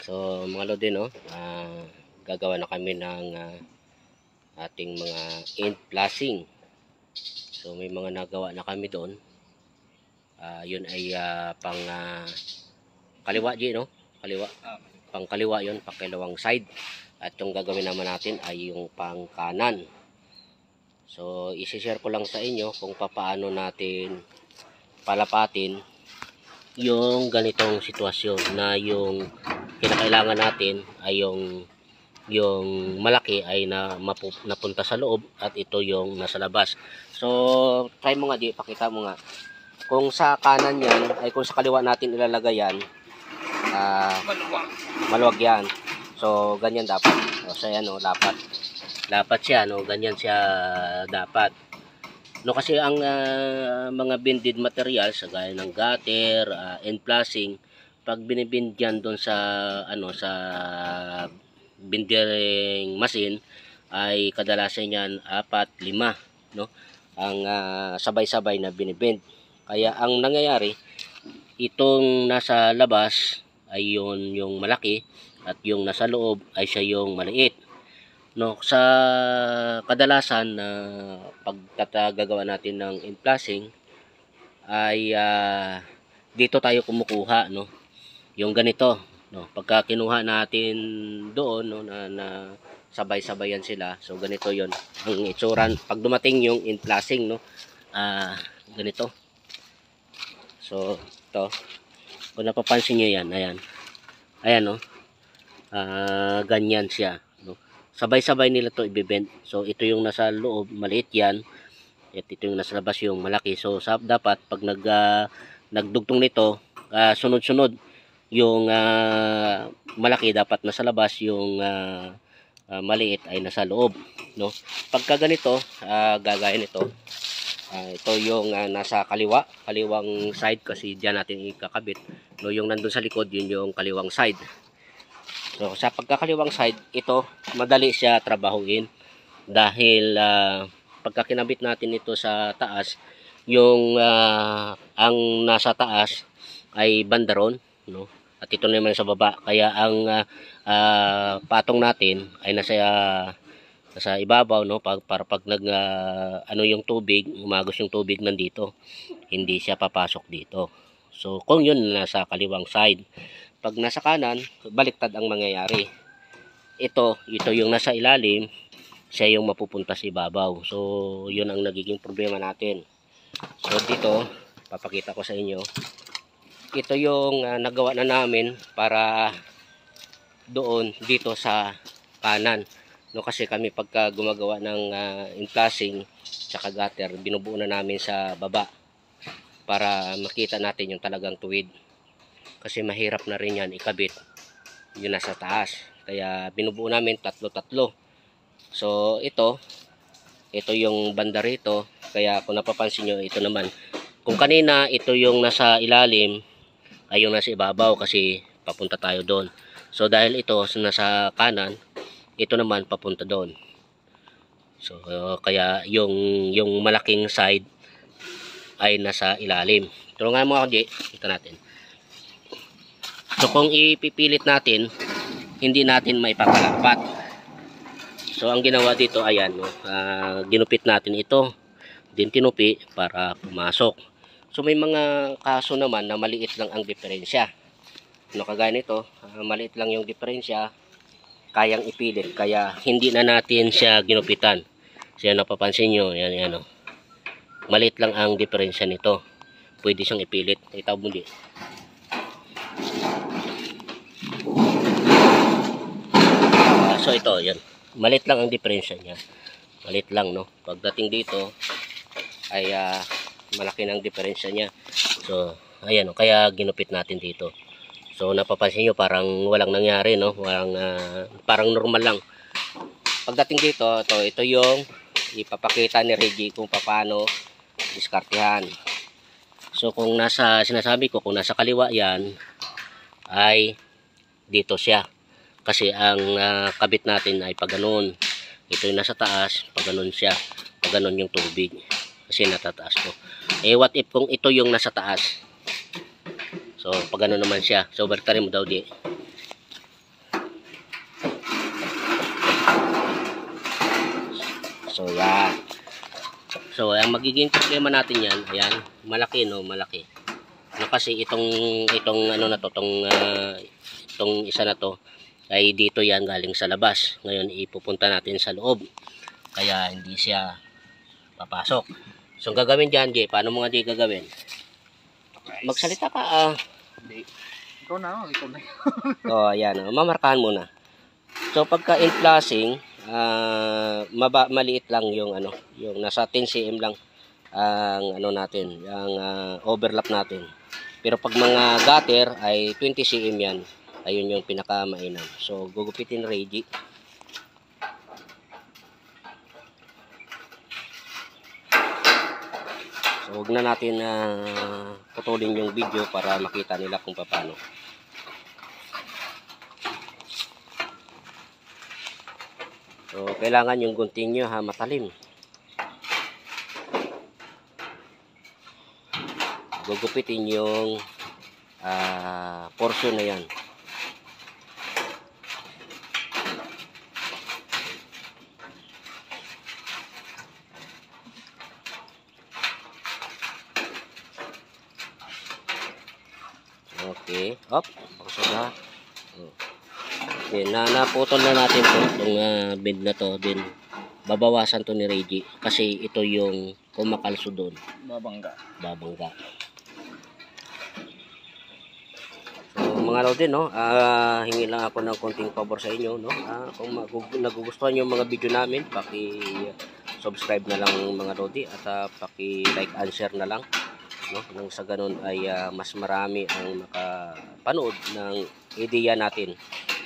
So mga lodi, no, gagawa na kami ng ating mga end flashing. So may mga nagawa na kami doon. Yun ay pang kaliwa, no? Kaliwa. Pang kaliwa yun, pakilawang side. At yung gagawin naman natin ay yung pang kanan. So isi-share ko lang sa inyo kung paano natin palapatin yung ganitong sitwasyon na yung kinakailangan natin ay yung malaki ay napunta sa loob at ito yung nasa labas. So try mo nga, pakita mo nga kung sa kanan yan ay kung sa kaliwa natin ilalagay yan, maluwag yan. So ganyan dapat. So ayan, dapat siya, no, ganyan siya dapat. No, kasi ang mga bended materials gaya ng gutter, end flashing, pag binibind yan doon sa sa bindering machine ay kadalasan yan 4-5, no, ang sabay-sabay na binibind. Kaya ang nangyayari, itong nasa labas ay yung malaki at yung nasa loob ay siya yung maliit. No, sa kadalasan na pagtatagawa natin ng end flashing ay dito tayo kumukuha, no, yung ganito, no, pagka kinuha natin doon, no, na sabay-sabayan sila. So ganito yon ang itsuran pag dumating yung end flashing, no, ganito. So ito, kung napapansin nyo yan, ayan, no, ganyan siya, no, sabay-sabay nila to ibibend. So ito yung nasa loob, maliit yan, at ito yung nasa labas, yung malaki. So dapat pag nagdugtong nito, sunod-sunod yung malaki dapat nasa labas, yung maliit ay nasa loob, no. Pagka ganito, gagawin ito, ito yung nasa kaliwang side, kasi diyan natin ikakabit, no, yung nandun sa likod, yun yung kaliwang side. So sa pagkakaliwang side, ito madali siya trabahuin dahil pagka kinabit natin ito sa taas, yung ang nasa taas ay bandaron, no, at ito naman sa baba. Kaya ang patong natin ay nasa ibabaw, no, para pag yung tubig, umagos yung tubig nandito, hindi siya papasok dito. So kung yun nasa kaliwang side, pag nasa kanan, baliktad ang mangyayari. Ito yung nasa ilalim, siya yung mapupunta sa ibabaw. So yun ang nagiging problema natin. So dito, papakita ko sa inyo, ito yung nagawa na namin para doon dito sa kanan, no, kasi kami pagka gumagawa ng end flashing tsaka gutter, binubuo na namin sa baba para makita natin yung talagang tuwid, kasi mahirap na rin yan ikabit yun nasa taas. Kaya binubuo namin tatlo. So ito yung banda rito. Kaya kung napapansin nyo, ito naman, kung kanina ito yung nasa ilalim ay yung nasa ibabaw kasi papunta tayo doon. So dahil ito nasa kanan, ito naman papunta doon. So kaya yung malaking side ay nasa ilalim. Tulungan mo ako, Jay. Ito natin. So kung ipipilit natin, hindi natin may papalapat. So ang ginawa dito, ayan, no, ginupit natin ito, din tinupi para pumasok. So may mga kaso naman na maliit lang ang diferensya, no, kagaya nito, maliit lang yung diferensya, kayang ipilit, kaya hindi na natin siya ginupitan. So yan, napapansin nyo, yan, no, maliit lang ang diferensya nito, pwede siyang ipilit. Itaw muli. So ito, yan, maliit lang ang diferensya niya, maliit lang, no. Pagdating dito ay malaki ng diferensya niya. So ayan, no, kaya ginupit natin dito. So napapansin nyo, parang walang nangyari, no, parang normal lang. Pagdating dito, ito yung ipapakita ni Reggie kung paano diskartehan. So kung sinasabi ko, kung nasa kaliwa yan, ay dito siya, kasi ang kabit natin ay pag ganun. Ito yung nasa taas, pag ganun siya, pag ganun yung tubig, kasi natataas to. What if kung ito yung nasa taas? So pag ganun naman siya, so baliktarin mo daw, di. So yan. So ang magiging problema natin yan, ayan, malaki no, malaki. No, kasi itong ano na to, itong isa na to ay dito yan galing sa labas. Ngayon ipupunta natin sa loob. Kaya hindi siya papasok. So ang gagawin diyan, Jay, paano mo nga Jay gagawin? Magsalita ka Hindi. Ikaw na. Oh, ayan, mamarkahan muna. So pagka in flashing, maliit lang yung ano, yung nasa 10 cm lang ang ano natin, ang overlap natin. Pero pag mga gutter ay 20 cm yan. Ayun yung pinakamainam. So gugupitin Reggie. So huwag na natin putulin yung video para makita nila kung paano. So kailangan yung gunting nyo matalim. Gugupitin yung portion na yan. Okay, up, pakasada. Then naputol na natin to, itong bend na to, then babawasan to ni Reggie kasi ito yung kumakalso doon. Babangga. So mga lodi, no, hingi lang ako ng konting pabor sa inyo, no. Kung nagugustuhan yung mga video namin, paki-subscribe na lang mga lodi at paki-like and share na lang, no. Nang sa ganun ay mas marami ang makapanood ng ideya natin,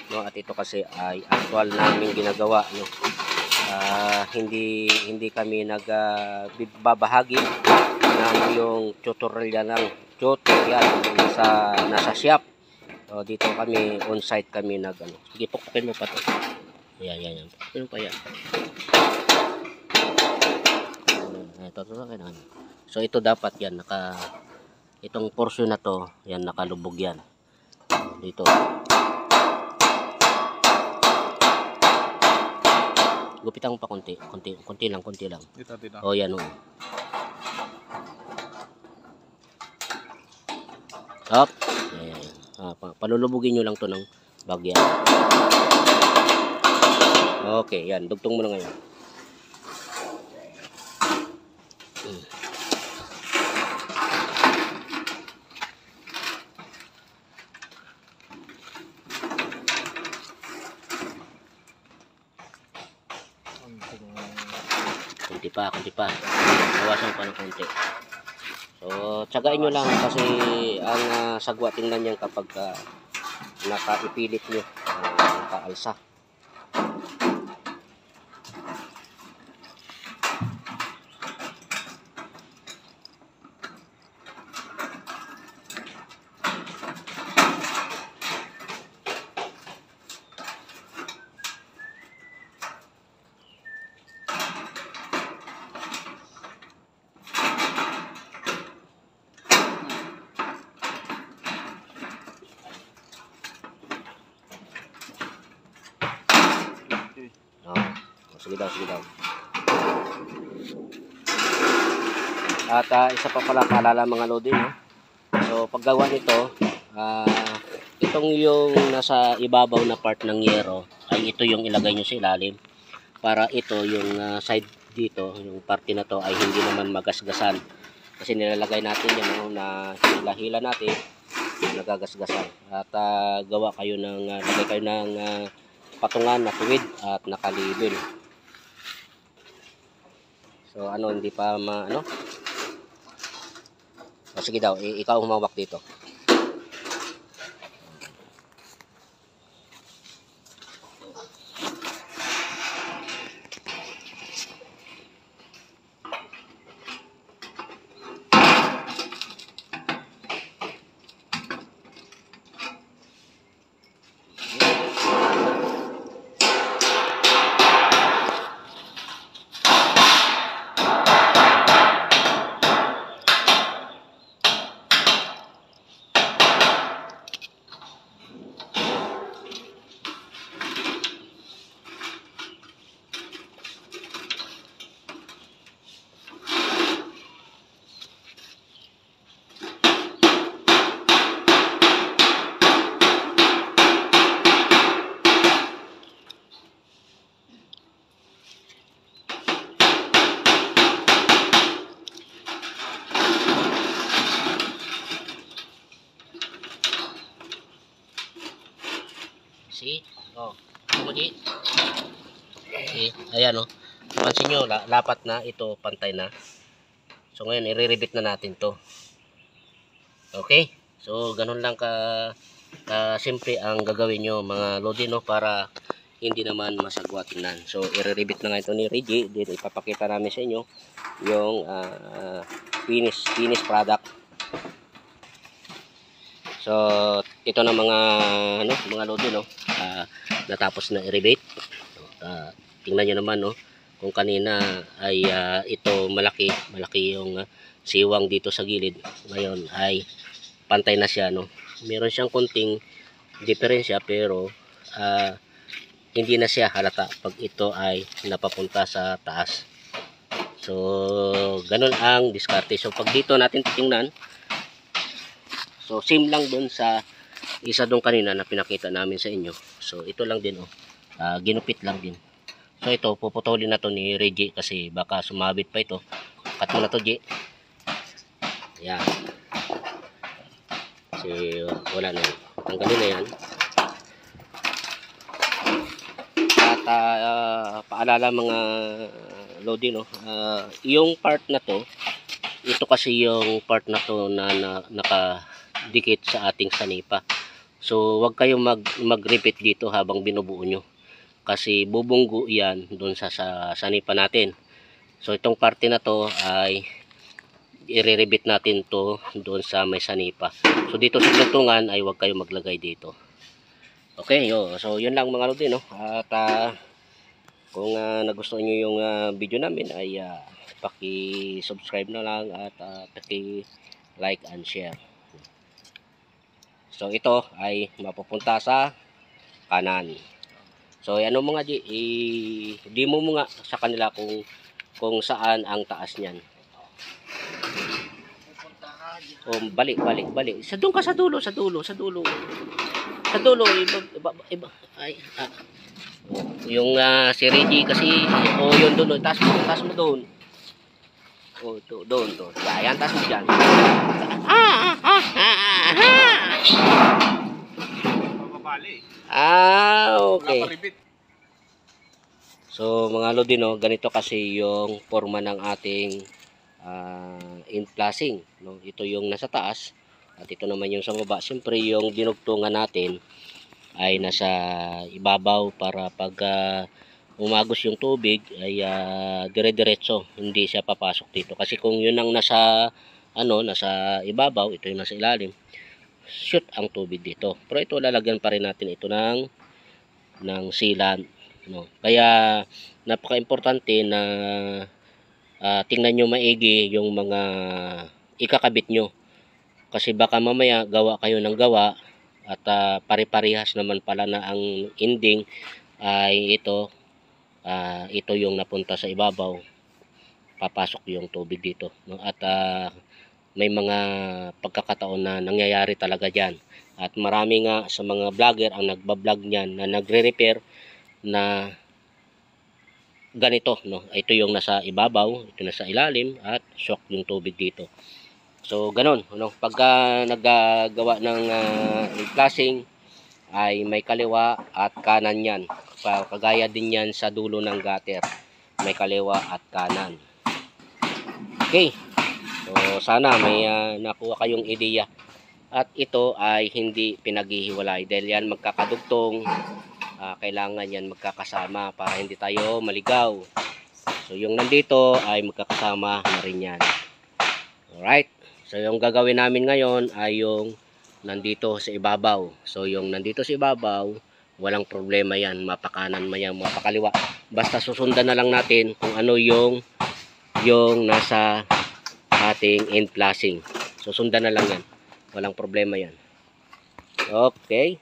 no. At ito kasi ay actual namin ginagawa, no. Hindi kami nagbabahagi ng yung tutorial nasa shop. So, dito kami on site kami sige, pukukin mo pa to. Yan. Pukukin mo pa yan. So ito dapat yan itong portion na to, yan nakalubog yan. Dito. Gupitan mo pa konti lang. Dito. Oh, yan oh. Up. Ayan. Palulubugin nyo lang to ng bagyan. Okay, yan. Dugtong mo na ngayon. Kunti pa. Nawasan pa ng konti. So, tsagain nyo lang kasi ang sagwa tingnan yan kapag nakaipilit nyo, nakaalsa. Sige daw. At isa pa pala paalala mga lodi, no? So paggawa nito, itong yung nasa ibabaw na part ng yero ay ito yung ilagay nyo sa ilalim para ito yung side dito, yung parte na to ay hindi naman magasgasan kasi nilalagay natin yan na hila-hila natin, nagagasgasan. At lagay kayo ng patungan na tuwid at nakalibel. So hindi pa sige daw, ikaw humawak dito. See? Oh. Kumaji. See? Ayan oh. Pansin nyo, lapat na. Ito, pantay na. So ngayon, i-rebit na natin to. Okay? So, ganun lang simple ang gagawin nyo mga lodi, no, para hindi naman masagwa tingnan. So, i-rebit na nga ito ni Reggie. Dito, ipapakita namin sa inyo yung finished product. So, ito na mga lodi, no, natapos na i-rebit. Tingnan nyo naman, no, kung kanina ay ito malaki yung siwang dito sa gilid. Ngayon ay pantay na siya, no. Meron siyang konting diferensya pero hindi na siya halata pag ito ay napapunta sa taas. So, ganun ang diskarte. So, pag dito natin tingnan, so same lang dun sa isa dun kanina na pinakita namin sa inyo. So, ito lang din, oh. Ginupit lang din. So, ito, puputulin na to ni Reggie kasi baka sumabit pa ito. Cut mo na to, G. Ayan. Kasi wala na yun. Tanggalin na yan. At paalala mga lodi, no, yung part na to, ito kasi yung part na to na nakadikit sa ating sanipa. So wag kayong mag-repeat dito habang binubuo nyo kasi bubunggo yan doon sa sanipa natin. So itong parte na to ay i-rebit natin to doon sa may sanipa. So dito sa tuntungan ay wag kayong maglagay dito. Okay, so yun lang mga lodi, no. At kung nagustuhan niyo yung video namin ay paki-subscribe na lang at paki-like and share. So ito ay mapupunta sa kanan. So ano mga di mo nga sa kanila kung saan ang taas niyan. Balik. Doon ka sa dulo. Ay, yung si Reggie kasi, yun doon, taas mo doon. Doon. Yan, taas mo dyan. Okay. So, mga lodi, no, ganito kasi yung forma ng ating in-flashing, no? Ito yung nasa taas at ito naman yung sa baba. Siyempre yung dinugtungan natin ay nasa ibabaw para pag umagos yung tubig ay dire-diretso, hindi siya papasok dito. Kasi kung yun ang nasa ibabaw, ito yung nasa ilalim, shoot ang tubig dito. Pero ito lalagyan pa rin natin ito ng sealant, no? Kaya napaka-importante na tingnan nyo maigi yung mga ikakabit nyo kasi baka mamaya gawa kayo ng gawa at pare-parehas naman pala na ang ending ay ito yung napunta sa ibabaw, papasok yung tubig dito, no? At may mga pagkakataon na nangyayari talaga dyan at marami nga sa mga vlogger ang nagbablog nyan na nagre-repair na ganito, no? Ito yung nasa ibabaw, ito nasa ilalim at shock yung tubig dito. So ganon, no? Pagka naggagawa ng flashing ay may kaliwa at kanan yan. Kagaya din yan sa dulo ng gutter, may kaliwa at kanan. Okay, so sana may nakuha kayong ideya at ito ay hindi pinaghihiwalay dahil yan magkakadugtong. Kailangan yan magkakasama para hindi tayo maligaw. So yung nandito ay magkakasama na rin yan. Alright, so yung gagawin namin ngayon ay yung nandito sa ibabaw. So yung nandito sa ibabaw, walang problema yan, mapakanan man yan, mapakaliwa. Basta susundan na lang natin kung ano yung nasa ating end flashing. Susundan na lang yan, walang problema yan. Okay.